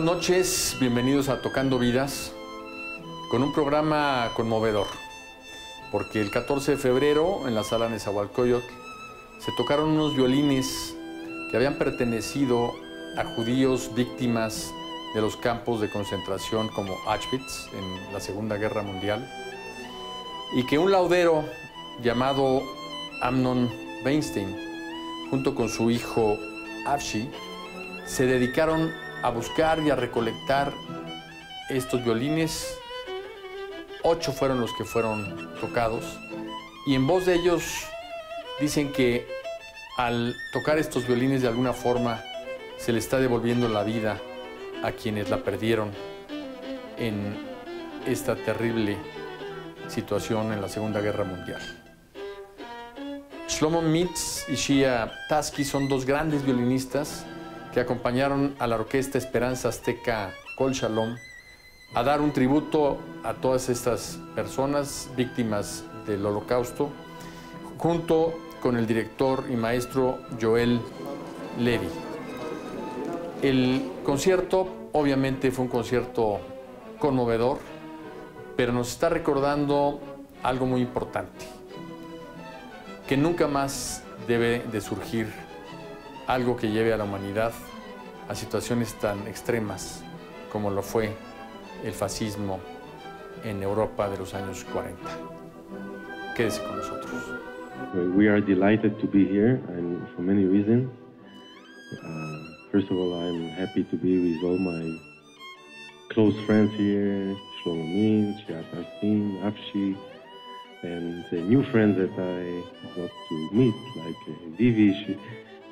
noches, bienvenidos a Tocando Vidas, con un programa conmovedor, porque el 14 de febrero en la sala Nezahualcóyotl se tocaron unos violines que habían pertenecido a judíos víctimas de los campos de concentración como Auschwitz en la Segunda Guerra Mundial, y que un laudero llamado Amnon Weinstein, junto con su hijo Avshi, se dedicaron a buscar y a recolectar estos violines. 8 fueron los que fueron tocados, y en voz de ellos dicen que al tocar estos violines de alguna forma se le está devolviendo la vida a quienes la perdieron en esta terrible situación en la Segunda Guerra Mundial. Shlomo Mitz y Shia Tasky son 2 grandes violinistas que acompañaron a la orquesta Esperanza Azteca Kol Shalom a dar un tributo a todas estas personas víctimas del Holocausto, junto con el director y maestro Joel Levy. El concierto obviamente fue un concierto conmovedor, pero nos está recordando algo muy importante, que nunca más debe de surgir algo que lleve a la humanidad a situaciones tan extremas como lo fue el fascismo en Europa de los años 40. Quédese con nosotros. We are delighted to be here, and for many reasons. First of all, I'm happy to be with all my close friends here, Shlomo Min, Shiat Arsim, Afshi, and new friends that I got to meet, like Vivi,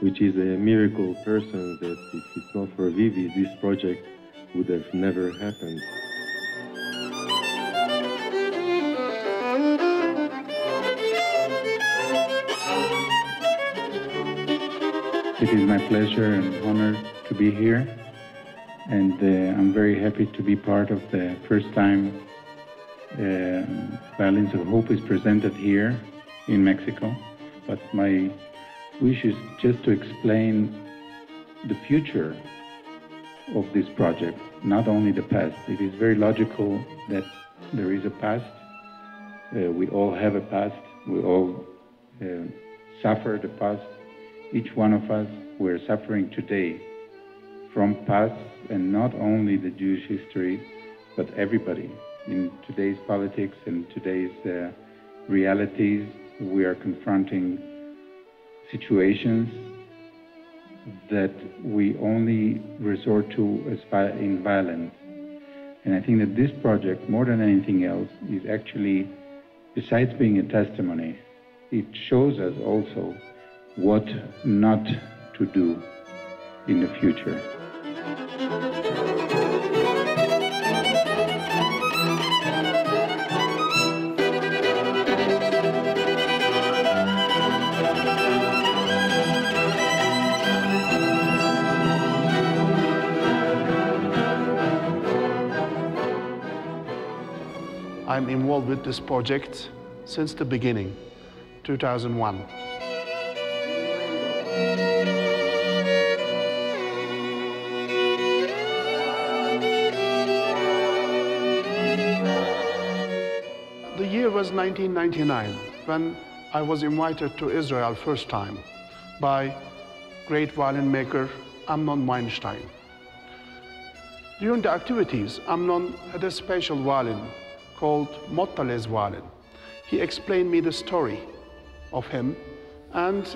which is a miracle person that if it's not for Vivi, this project would have never happened. It is my pleasure and honor to be here, and I'm very happy to be part of the first time Violins of Hope is presented here in Mexico. But my wish is just to explain the future of this project, not only the past. It is very logical that there is a past. We all have a past. We all suffer the past. Each one of us, we're suffering today from past, and not only the Jewish history, but everybody. In today's politics and today's realities, we are confronting situations that we only resort to in violence. And I think that this project, more than anything else, is actually, besides being a testimony, it shows us also what not to do in the future. I'm involved with this project since the beginning, 2001. The year was 1999, when I was invited to Israel first time by great violin maker Amnon Weinstein. During the activities, Amnon had a special violin called Mottales violin. He explained me the story of him, and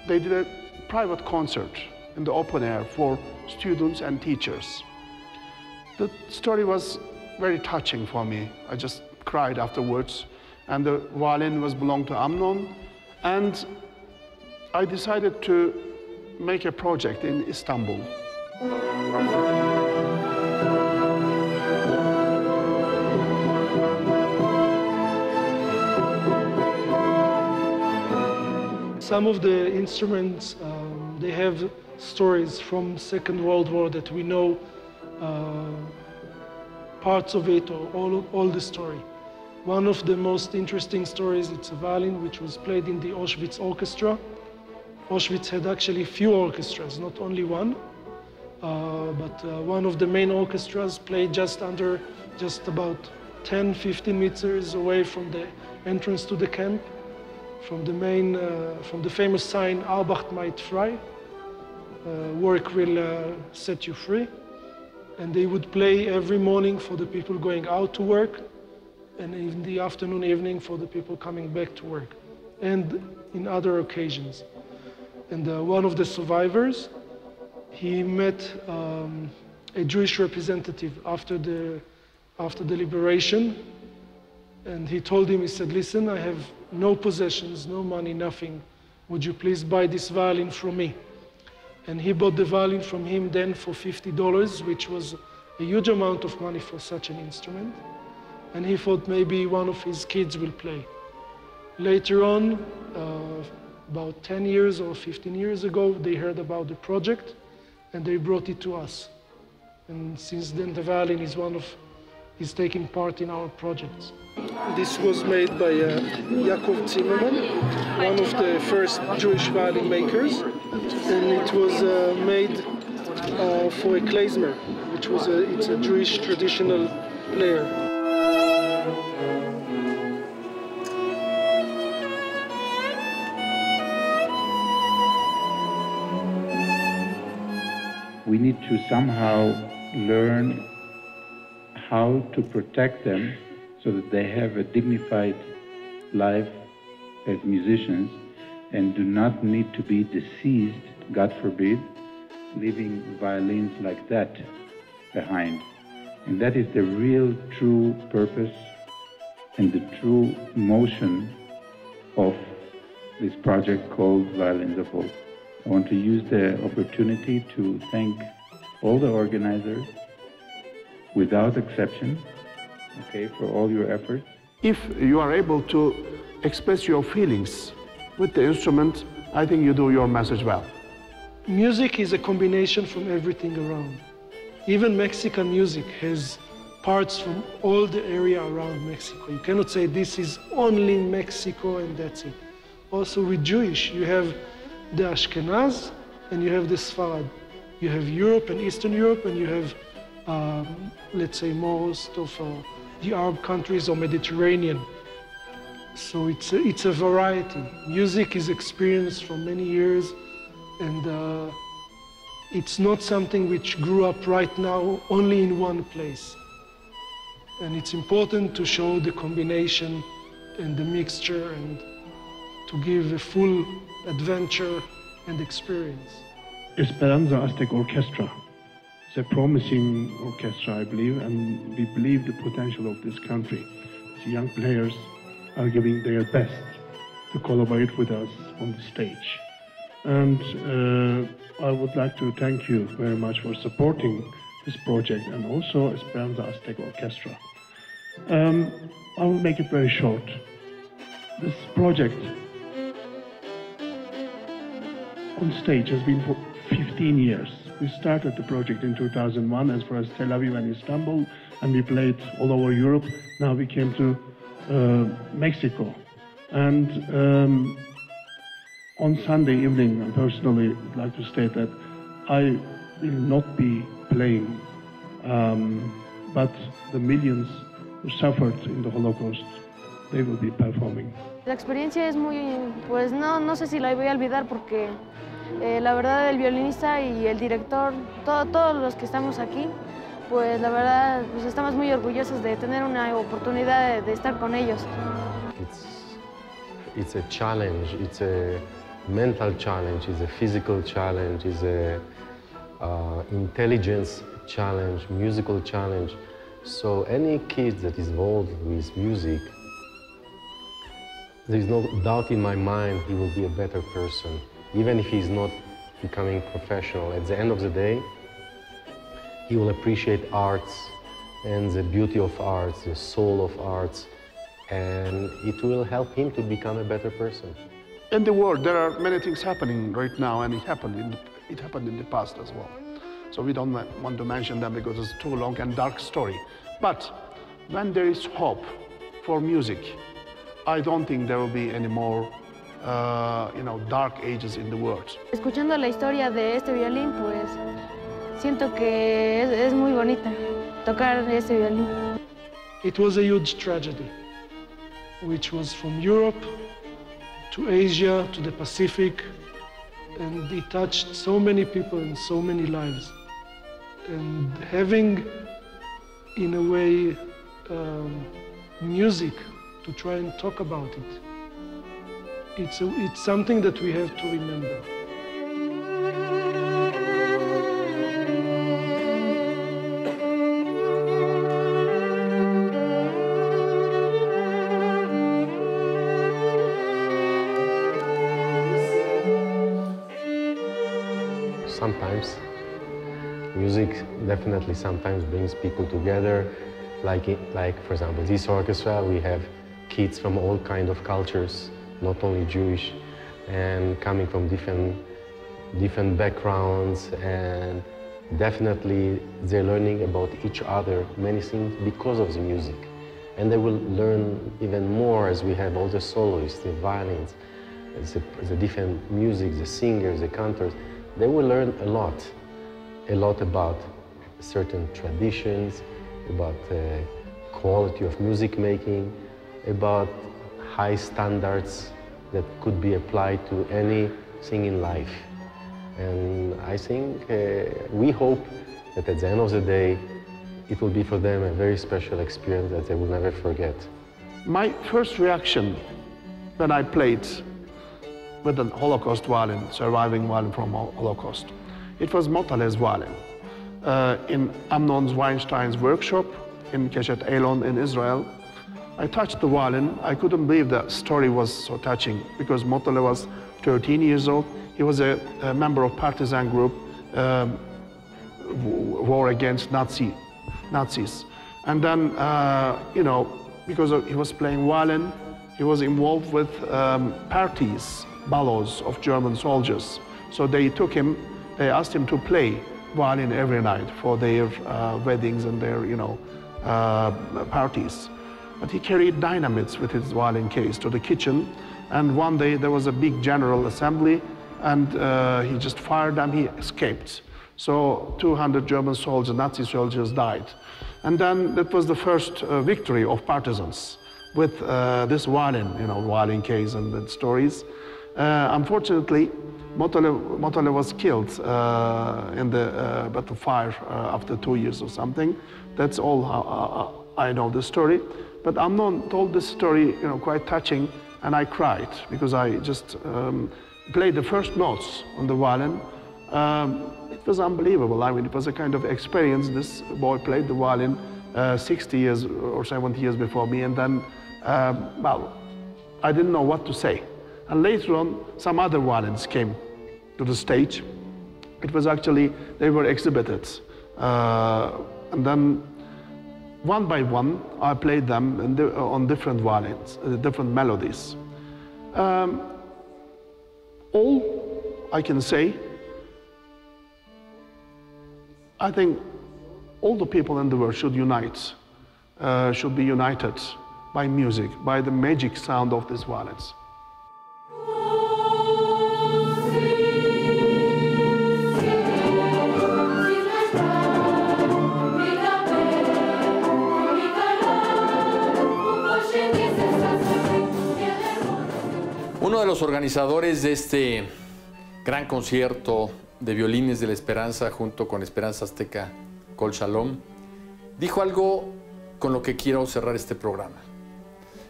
they did a private concert in the open air for students and teachers. The story was very touching for me. I just cried afterwards, and the violin was belonged to Amnon, and I decided to make a project in Istanbul. Some of the instruments, they have stories from Second World War that we know parts of it or all the story. One of the most interesting stories, it's a violin which was played in the Auschwitz orchestra. Auschwitz had actually few orchestras, not only one. but one of the main orchestras played just about 10-15 meters away from the entrance to the camp, from the famous sign "Arbeit macht frei," work will set you free. And they would play every morning for the people going out to work, and in the afternoon, evening for the people coming back to work, and in other occasions. And one of the survivors, he met a Jewish representative after the liberation, and he told him, he said, "Listen, I have no possessions, no money, nothing. Would you please buy this violin from me?" And he bought the violin from him then for $50, which was a huge amount of money for such an instrument. And he thought maybe one of his kids will play. Later on, about 10 years or 15 years ago, they heard about the project and they brought it to us. And since then, the violin is taking part in our projects. This was made by Yaakov Zimmerman, one of the first Jewish violin makers, and it was made for a klezmer, which was it's a Jewish traditional player. We need to somehow learn how to protect them so that they have a dignified life as musicians and do not need to be deceased, God forbid, leaving violins like that behind. And that is the real true purpose and the true motion of this project called Violins of Hope. I want to use the opportunity to thank all the organizers, without exception, okay, for all your efforts. If you are able to express your feelings with the instrument, I think you do your message well. Music is a combination from everything around. Even Mexican music has parts from all the area around Mexico. You cannot say this is only Mexico and that's it. Also with Jewish, you have the Ashkenaz and you have the Sfarad. You have Europe and Eastern Europe, and you have, let's say, most of the Arab countries or Mediterranean. So it's a variety. Music is experienced for many years, and it's not something which grew up right now only in one place. And it's important to show the combination and the mixture and to give a full adventure and experience. Esperanza Azteca Orchestra is a promising orchestra, I believe, and we believe the potential of this country. The young players are giving their best to collaborate with us on the stage. And I would like to thank you very much for supporting this project and also Esperanza Azteca Orchestra. I will make it very short. This project on stage has been for 15 years. We started the project in 2001 as far as Tel Aviv and Istanbul, and we played all over Europe. Now we came to Mexico. And on Sunday evening, I personally would like to state that I will not be playing, but the millions who suffered in the Holocaust, they will be performing. La experiencia es muy, pues no sé si la voy a olvidar porque la verdad el violinista y el director, todos los que estamos aquí, pues la verdad pues estamos muy orgullosos de tener una oportunidad de estar con ellos. It's a challenge, it's a mental challenge, it's a physical challenge, it's a intelligence challenge, musical challenge. So any kid that is involved with music, there is no doubt in my mind he will be a better person, even if he's not becoming professional. At the end of the day, he will appreciate arts and the beauty of arts, the soul of arts, and it will help him to become a better person. In the world, there are many things happening right now, and it happened in the past as well. So we don't want to mention them because it's too long and dark story. But when there is hope for music, I don't think there will be any more, dark ages in the world. Escuchando la historia de este violín, pues siento que es muy bonita tocar este violín. It was a huge tragedy, which was from Europe to Asia to the Pacific, and it touched so many people and so many lives. And having, in a way, music to try and talk about it, it's something that we have to remember. Sometimes music definitely sometimes brings people together. Like for example, this orchestra, we have kids from all kinds of cultures, not only Jewish, and coming from different backgrounds, and definitely they're learning about each other, many things because of the music. And they will learn even more as we have all the soloists, the violins, the different music, the singers, the cantors. They will learn a lot about certain traditions, about the quality of music making, about high standards that could be applied to anything in life. And I think, we hope that at the end of the day, it will be for them a very special experience that they will never forget. My first reaction when I played with an Holocaust violin, surviving violin from Holocaust, it was Mottale's violin. In Amnon Weinstein's workshop in Keshet Elon in Israel, I touched the violin. I couldn't believe the story was so touching because Mottale was 13 years old. He was a member of partisan group, war against Nazis. And then, you know, because he was playing violin, he was involved with parties, ballots of German soldiers. So they took him, they asked him to play violin every night for their weddings and their, you know, parties. But he carried dynamites with his violin case to the kitchen, and one day there was a big general assembly, and he just fired them, he escaped. So 200 German soldiers, Nazi soldiers died. And then that was the first victory of partisans with this violin, you know, violin case and the stories. Unfortunately, Mottale was killed in the battle fire after 2 years or something. That's all I know the story. But Amnon told this story, you know, quite touching, and I cried because I just played the first notes on the violin. It was unbelievable. I mean, it was a kind of experience. This boy played the violin 60 years or 70 years before me, and then, well, I didn't know what to say. And later on, some other violins came to the stage. It was actually, they were exhibited. And then, one by one, I played them on different violins, different melodies. All I can say, I think all the people in the world should unite, should be united by music, by the magic sound of these violins. Uno de los organizadores de este gran concierto de violines de la Esperanza junto con Esperanza Azteca Kol Shalom dijo algo con lo que quiero cerrar este programa: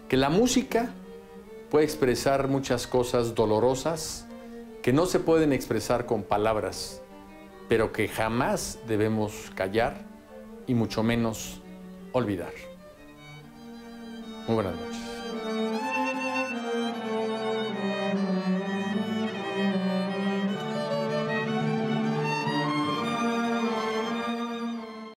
que la música puede expresar muchas cosas dolorosas que no se pueden expresar con palabras, pero que jamás debemos callar y mucho menos olvidar. Muy buenas noches.